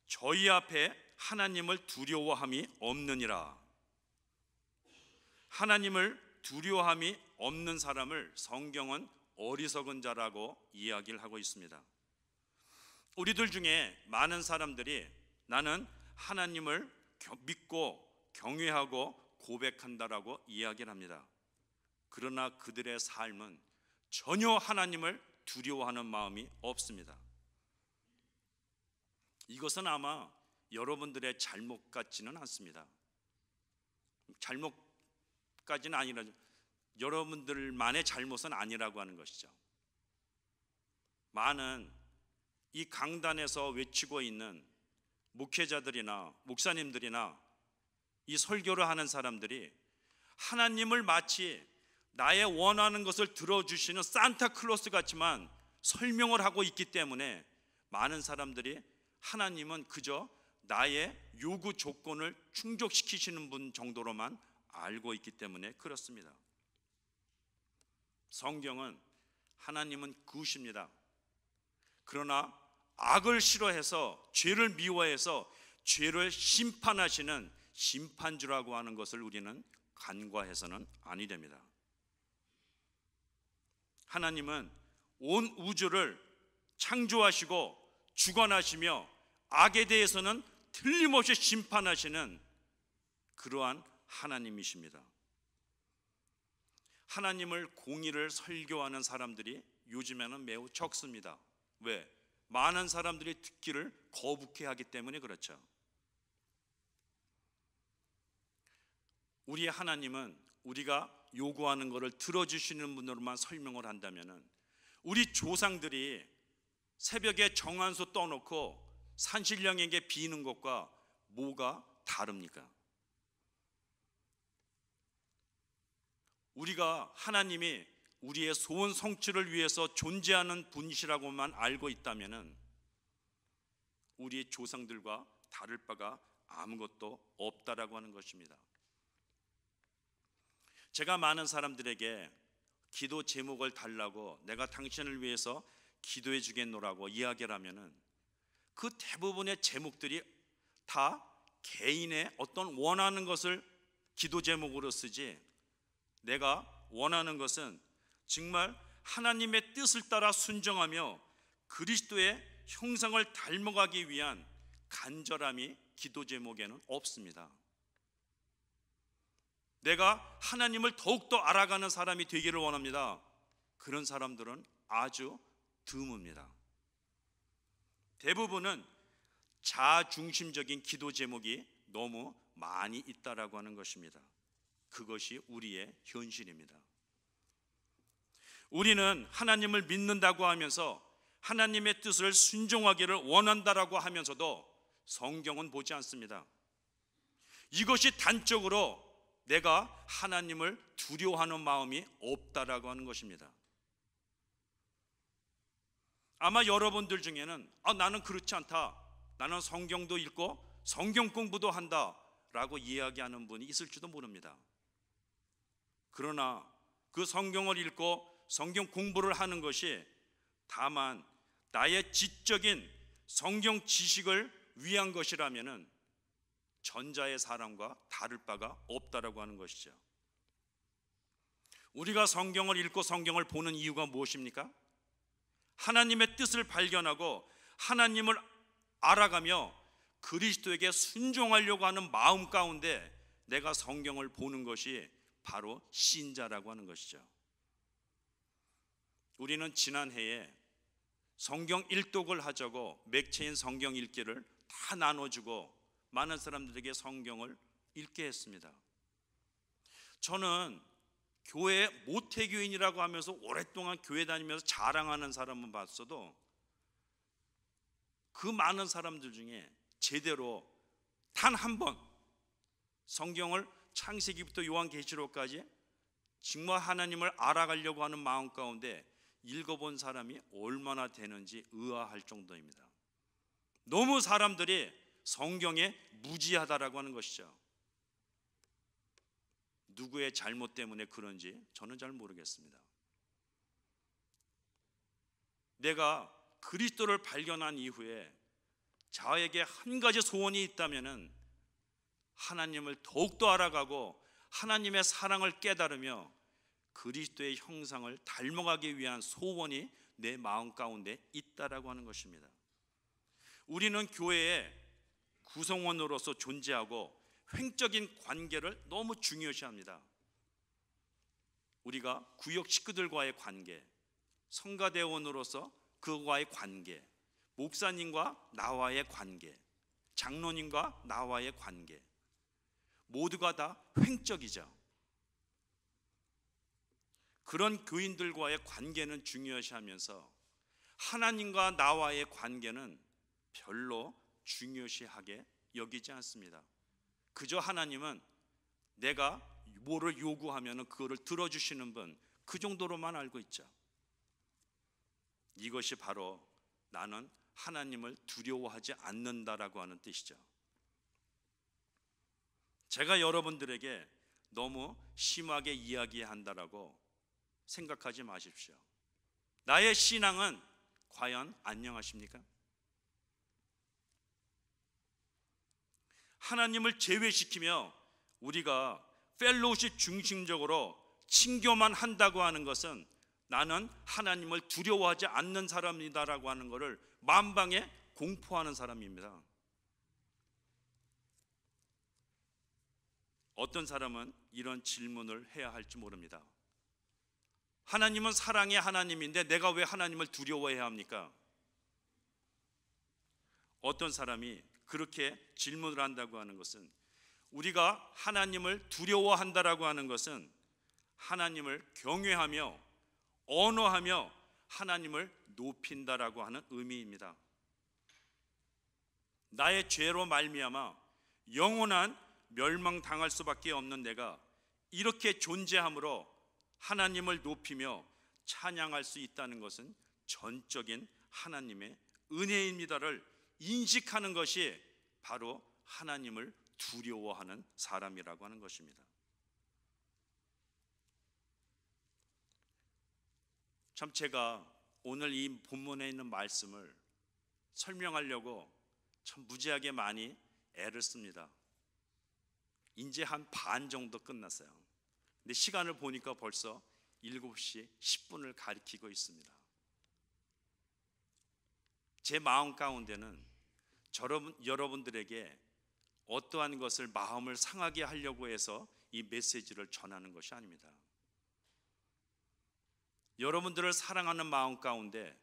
Speaker 1: 저희 앞에 하나님을 두려워함이 없느니라. 하나님을 두려워함이 없는 사람을 성경은 어리석은 자라고 이야기를 하고 있습니다. 우리들 중에 많은 사람들이 나는 하나님을 믿고 경외하고 고백한다라고 이야기를 합니다. 그러나 그들의 삶은 전혀 하나님을 두려워하는 마음이 없습니다. 이것은 아마 여러분들의 잘못 같지는 않습니다. 잘못까지는 아니라 여러분들만의 잘못은 아니라고 하는 것이죠. 많은 이 강단에서 외치고 있는 목회자들이나 목사님들이나 이 설교를 하는 사람들이 하나님을 마치 나의 원하는 것을 들어주시는 산타클로스 같지만 설명을 하고 있기 때문에 많은 사람들이 하나님은 그저 나의 요구 조건을 충족시키시는 분 정도로만 알고 있기 때문에 그렇습니다. 성경은 하나님은 그우십니다. 그러나 악을 싫어해서 죄를 미워해서 죄를 심판하시는 심판주라고 하는 것을 우리는 간과해서는 아니 됩니다. 하나님은 온 우주를 창조하시고 주관하시며 악에 대해서는 틀림없이 심판하시는 그러한 하나님이십니다. 하나님을 공의를 설교하는 사람들이 요즘에는 매우 적습니다. 왜? 많은 사람들이 듣기를 거북해 하기 때문에 그렇죠. 우리의 하나님은 우리가 요구하는 것을 들어주시는 분으로만 설명을 한다면 우리 조상들이 새벽에 정한수 떠놓고 산신령에게 비는 것과 뭐가 다릅니까? 우리가 하나님이 우리의 소원 성취를 위해서 존재하는 분이시라고만 알고 있다면 우리 조상들과 다를 바가 아무것도 없다라고 하는 것입니다. 제가 많은 사람들에게 기도 제목을 달라고 내가 당신을 위해서 기도해 주겠노라고 이야기를 하면은 그 대부분의 제목들이 다 개인의 어떤 원하는 것을 기도 제목으로 쓰지, 내가 원하는 것은 정말 하나님의 뜻을 따라 순종하며 그리스도의 형상을 닮아가기 위한 간절함이 기도 제목에는 없습니다. 내가 하나님을 더욱더 알아가는 사람이 되기를 원합니다. 그런 사람들은 아주 드뭅니다. 대부분은 자중심적인 기도 제목이 너무 많이 있다라고 하는 것입니다. 그것이 우리의 현실입니다. 우리는 하나님을 믿는다고 하면서 하나님의 뜻을 순종하기를 원한다라고 하면서도 성경은 보지 않습니다. 이것이 단적으로 내가 하나님을 두려워하는 마음이 없다라고 하는 것입니다. 아마 여러분들 중에는 나는 그렇지 않다, 나는 성경도 읽고 성경 공부도 한다라고 이야기하는 분이 있을지도 모릅니다. 그러나 그 성경을 읽고 성경 공부를 하는 것이 다만 나의 지적인 성경 지식을 위한 것이라면은 전자의 사람과 다를 바가 없다라고 하는 것이죠. 우리가 성경을 읽고 성경을 보는 이유가 무엇입니까? 하나님의 뜻을 발견하고 하나님을 알아가며 그리스도에게 순종하려고 하는 마음 가운데 내가 성경을 보는 것이 바로 신자라고 하는 것이죠. 우리는 지난해에 성경 일독을 하자고 맥체인 성경 읽기를 다 나눠주고 많은 사람들에게 성경을 읽게 했습니다. 저는 교회 모태교인이라고 하면서 오랫동안 교회 다니면서 자랑하는 사람은 봤어도 그 많은 사람들 중에 제대로 단 한 번 성경을 창세기부터 요한계시록까지 정말 하나님을 알아가려고 하는 마음 가운데 읽어본 사람이 얼마나 되는지 의아할 정도입니다. 너무 사람들이 성경에 무지하다라고 하는 것이죠. 누구의 잘못 때문에 그런지 저는 잘 모르겠습니다. 내가 그리스도를 발견한 이후에 저에게 한 가지 소원이 있다면은 하나님을 더욱더 알아가고 하나님의 사랑을 깨달으며 그리스도의 형상을 닮아가기 위한 소원이 내 마음 가운데 있다라고 하는 것입니다. 우리는 교회의 구성원으로서 존재하고 횡적인 관계를 너무 중요시합니다. 우리가 구역 식구들과의 관계, 성가대원으로서 그와의 관계, 목사님과 나와의 관계, 장로님과 나와의 관계, 모두가 다 횡적이죠. 그런 교인들과의 관계는 중요시하면서 하나님과 나와의 관계는 별로 중요시하게 여기지 않습니다. 그저 하나님은 내가 뭐를 요구하면 그거를 들어주시는 분, 그 정도로만 알고 있죠. 이것이 바로 나는 하나님을 두려워하지 않는다라고 하는 뜻이죠. 제가 여러분들에게 너무 심하게 이야기한다라고 생각하지 마십시오. 나의 신앙은 과연 안녕하십니까? 하나님을 제외시키며 우리가 펠로우십 중심적으로 친교만 한다고 하는 것은 나는 하나님을 두려워하지 않는 사람이다라고 하는 것을 만방에 공포하는 사람입니다. 어떤 사람은 이런 질문을 해야 할지 모릅니다. 하나님은 사랑의 하나님인데 내가 왜 하나님을 두려워해야 합니까? 어떤 사람이 그렇게 질문을 한다고 하는 것은 우리가 하나님을 두려워한다라고 하는 것은 하나님을 경외하며 언어하며 하나님을 높인다라고 하는 의미입니다. 나의 죄로 말미암아 영원한 멸망당할 수밖에 없는 내가 이렇게 존재함으로 하나님을 높이며 찬양할 수 있다는 것은 전적인 하나님의 은혜입니다를 인식하는 것이 바로 하나님을 두려워하는 사람이라고 하는 것입니다. 참 제가 오늘 이 본문에 있는 말씀을 설명하려고 참 무지하게 많이 애를 씁니다. 이제 한 반 정도 끝났어요. 근데 시간을 보니까 벌써 7시 10분을 가리키고 있습니다. 제 마음 가운데는 여러분들에게 어떠한 것을 마음을 상하게 하려고 해서 이 메시지를 전하는 것이 아닙니다. 여러분들을 사랑하는 마음 가운데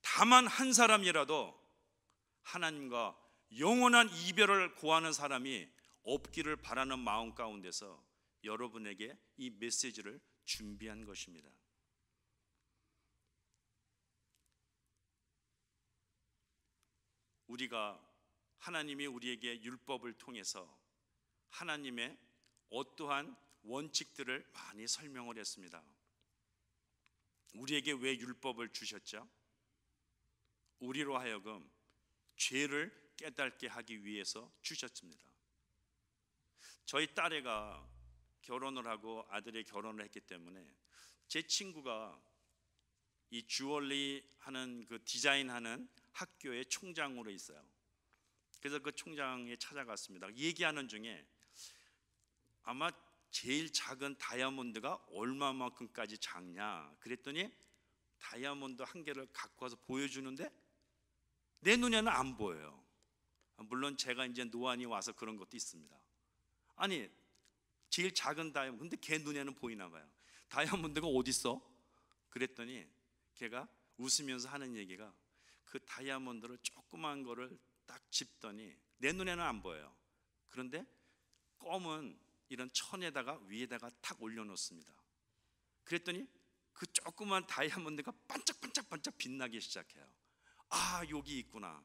Speaker 1: 다만 한 사람이라도 하나님과 영원한 이별을 고하는 사람이 없기를 바라는 마음 가운데서 여러분에게 이 메시지를 준비한 것입니다. 우리가 하나님이 우리에게 율법을 통해서 하나님의 어떠한 원칙들을 많이 설명을 했습니다. 우리에게 왜 율법을 주셨죠? 우리로 하여금 죄를 깨닫게 하기 위해서 주셨습니다. 저희 딸애가 결혼을 하고 아들이 결혼을 했기 때문에 제 친구가 이 주얼리 하는 그 디자인하는 학교의 총장으로 있어요. 그래서 그 총장에 찾아갔습니다. 얘기하는 중에 아마 제일 작은 다이아몬드가 얼마만큼까지 작냐 그랬더니 다이아몬드 한 개를 갖고 와서 보여주는데 내 눈에는 안 보여요. 물론 제가 이제 노안이 와서 그런 것도 있습니다. 아니 제일 작은 다이아몬드 근데 걔 눈에는 보이나 봐요. 다이아몬드가 어디 있어? 그랬더니 걔가 웃으면서 하는 얘기가 그 다이아몬드를 조그만 거를 딱 짚더니 내 눈에는 안 보여요. 그런데 검은 이런 천에다가 위에다가 탁 올려놓습니다. 그랬더니 그 조그만 다이아몬드가 반짝반짝반짝 빛나기 시작해요. 아, 여기 있구나.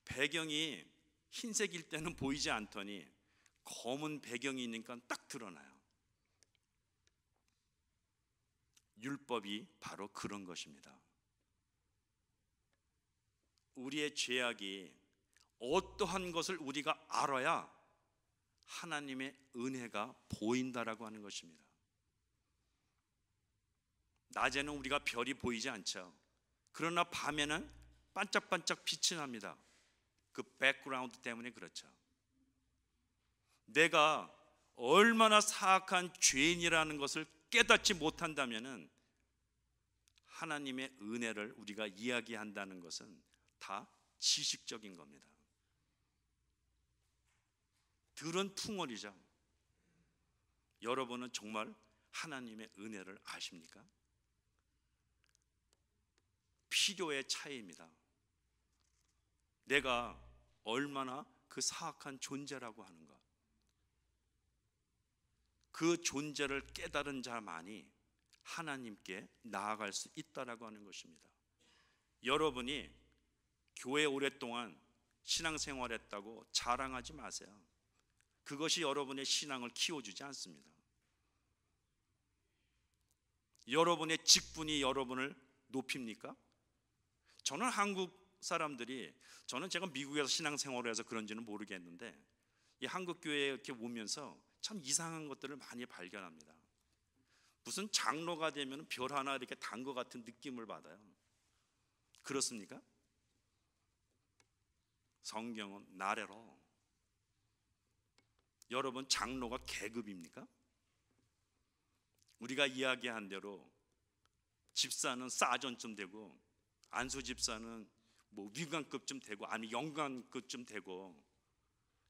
Speaker 1: 배경이 흰색일 때는 보이지 않더니 검은 배경이니까 딱 드러나요. 율법이 바로 그런 것입니다. 우리의 죄악이 어떠한 것을 우리가 알아야 하나님의 은혜가 보인다라고 하는 것입니다. 낮에는 우리가 별이 보이지 않죠. 그러나 밤에는 반짝반짝 빛이 납니다. 그 백그라운드 때문에 그렇죠. 내가 얼마나 사악한 죄인이라는 것을 깨닫지 못한다면은 하나님의 은혜를 우리가 이야기한다는 것은 다 지식적인 겁니다. 들은 풍월이죠. 여러분은 정말 하나님의 은혜를 아십니까? 필요의 차이입니다. 내가 얼마나 그 사악한 존재라고 하는가. 그 존재를 깨달은 자만이 하나님께 나아갈 수 있다라고 하는 것입니다. 여러분이 교회 오랫동안 신앙생활했다고 자랑하지 마세요. 그것이 여러분의 신앙을 키워주지 않습니다. 여러분의 직분이 여러분을 높입니까? 저는 한국 사람들이, 저는 제가 미국에서 신앙생활을 해서 그런지는 모르겠는데 이 한국 교회에 이렇게 오면서 참 이상한 것들을 많이 발견합니다. 무슨 장로가 되면 별 하나 이렇게 단 것 같은 느낌을 받아요. 그렇습니까? 성경은 나래로. 여러분, 장로가 계급입니까? 우리가 이야기한 대로 집사는 사전쯤 되고 안수 집사는 뭐 위관급쯤 되고 아니 영관급쯤 되고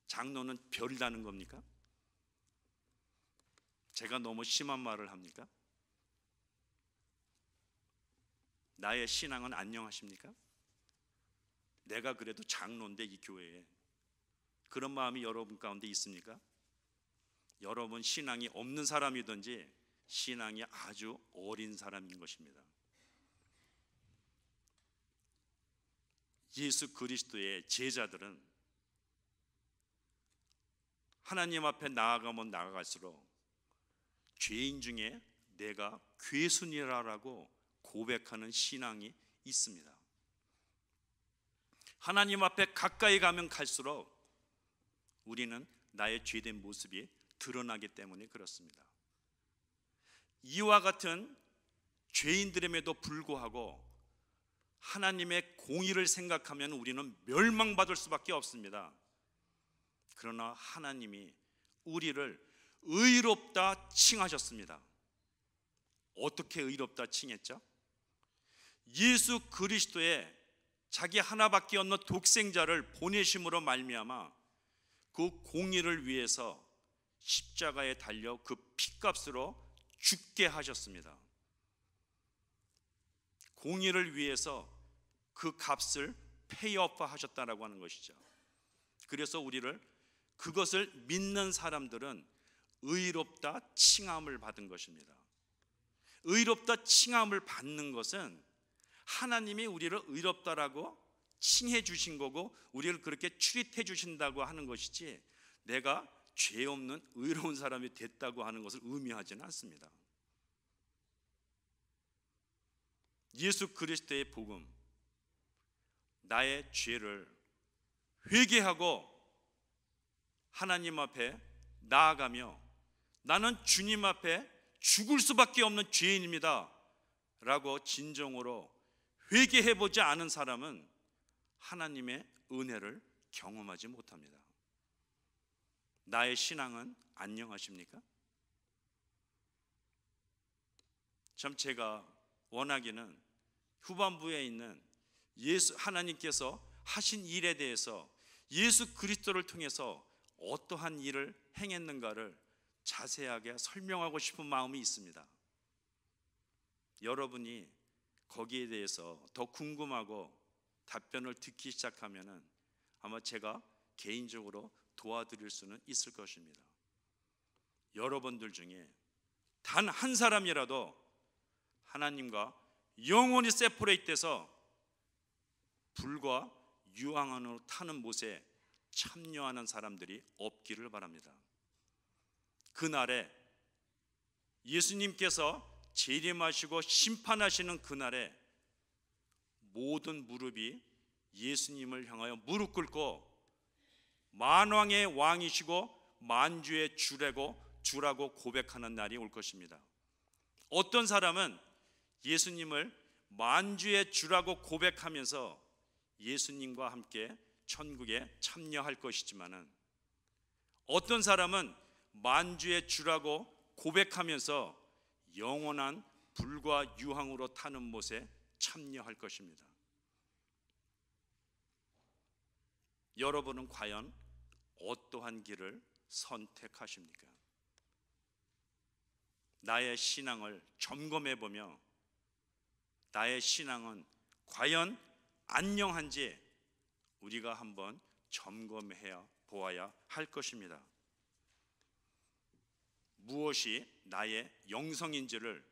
Speaker 1: 장로는 별이라는 겁니까? 제가 너무 심한 말을 합니까? 나의 신앙은 안녕하십니까? 내가 그래도 장로인데 이 교회에 그런 마음이 여러분 가운데 있습니까? 여러분 신앙이 없는 사람이든지 신앙이 아주 어린 사람인 것입니다. 예수 그리스도의 제자들은 하나님 앞에 나아가면 나아갈수록 죄인 중에 내가 괴순이라고 고백하는 신앙이 있습니다. 하나님 앞에 가까이 가면 갈수록 우리는 나의 죄된 모습이 드러나기 때문에 그렇습니다. 이와 같은 죄인들임에도 불구하고 하나님의 공의를 생각하면 우리는 멸망받을 수밖에 없습니다. 그러나 하나님이 우리를 의롭다 칭하셨습니다. 어떻게 의롭다 칭했죠? 예수 그리스도의 자기 하나밖에 없는 독생자를 보내심으로 말미암아 그 공의를 위해서 십자가에 달려 그 피값으로 죽게 하셨습니다. 공의를 위해서 그 값을 페이오프 하셨다라고 하는 것이죠. 그래서 우리를 그것을 믿는 사람들은 의롭다 칭함을 받은 것입니다. 의롭다 칭함을 받는 것은 하나님이 우리를 의롭다라고 칭해 주신 거고 우리를 그렇게 추릿해 주신다고 하는 것이지 내가 죄 없는 의로운 사람이 됐다고 하는 것을 의미하지는 않습니다. 예수 그리스도의 복음, 나의 죄를 회개하고 하나님 앞에 나아가며 나는 주님 앞에 죽을 수밖에 없는 죄인입니다 라고 진정으로 회개해보지 않은 사람은 하나님의 은혜를 경험하지 못합니다. 나의 신앙은 안녕하십니까? 참 제가 원하기는 후반부에 있는 하나님께서 하신 일에 대해서 예수 그리스도를 통해서 어떠한 일을 행했는가를 자세하게 설명하고 싶은 마음이 있습니다. 여러분이 거기에 대해서 더 궁금하고 답변을 듣기 시작하면은 아마 제가 개인적으로 도와드릴 수는 있을 것입니다. 여러분들 중에 단 한 사람이라도 하나님과 영원히 세퍼레이트돼서 불과 유황으로 타는 못에 참여하는 사람들이 없기를 바랍니다. 그날에 예수님께서 재림하시고 심판하시는 그날에 모든 무릎이 예수님을 향하여 무릎 꿇고 만왕의 왕이시고 만주의 주라고 고백하는 날이 올 것입니다. 어떤 사람은 예수님을 만주의 주라고 고백하면서 예수님과 함께 천국에 참여할 것이지만은, 어떤 사람은 만주의 주라고 고백하면서 영원한 불과 유황으로 타는 못에 참여할 것입니다. 여러분은 과연 어떠한 길을 선택하십니까? 나의 신앙을 점검해 보며 나의 신앙은 과연 안녕한지 우리가 한번 점검해 보아야 할 것입니다. 무엇이 나의 영성인지를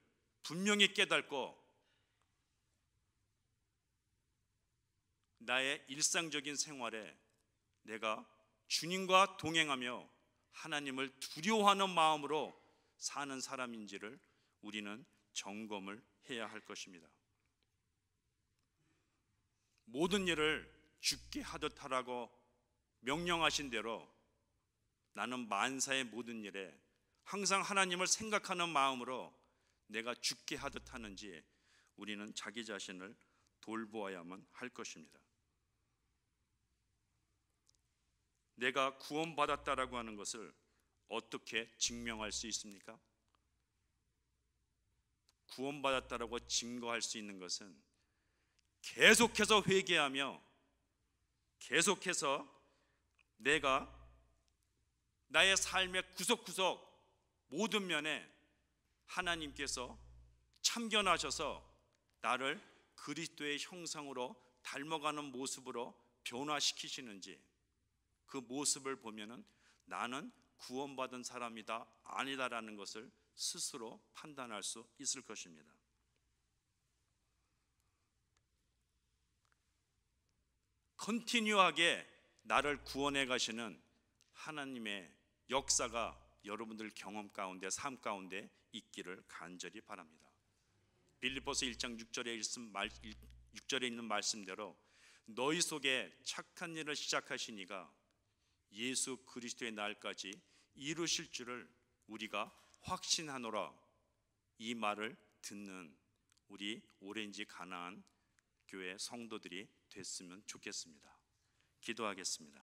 Speaker 1: 분명히 깨닫고 나의 일상적인 생활에 내가 주님과 동행하며 하나님을 두려워하는 마음으로 사는 사람인지를 우리는 점검을 해야 할 것입니다. 모든 일을 죽게 하듯 하라고 명령하신 대로 나는 만사의 모든 일에 항상 하나님을 생각하는 마음으로 내가 죽게 하듯 하는지 우리는 자기 자신을 돌보아야만 할 것입니다. 내가 구원받았다라고 하는 것을 어떻게 증명할 수 있습니까? 구원받았다라고 증거할 수 있는 것은 계속해서 회개하며 계속해서 내가 나의 삶의 구석구석 모든 면에 하나님께서 참견하셔서 나를 그리스도의 형상으로 닮아가는 모습으로 변화시키시는지, 그 모습을 보면은 나는 구원받은 사람이다 아니다라는 것을 스스로 판단할 수 있을 것입니다. 컨티뉴하게 나를 구원해 가시는 하나님의 역사가 여러분들 경험 가운데, 삶 가운데 있기를 간절히 바랍니다. 빌립보서 1장 6절에 있는 말씀대로 너희 속에 착한 일을 시작하시니가 예수 그리스도의 날까지 이루실 줄을 우리가 확신하노라. 이 말을 듣는 우리 오렌지 가나안 교회 성도들이 됐으면 좋겠습니다. 기도하겠습니다.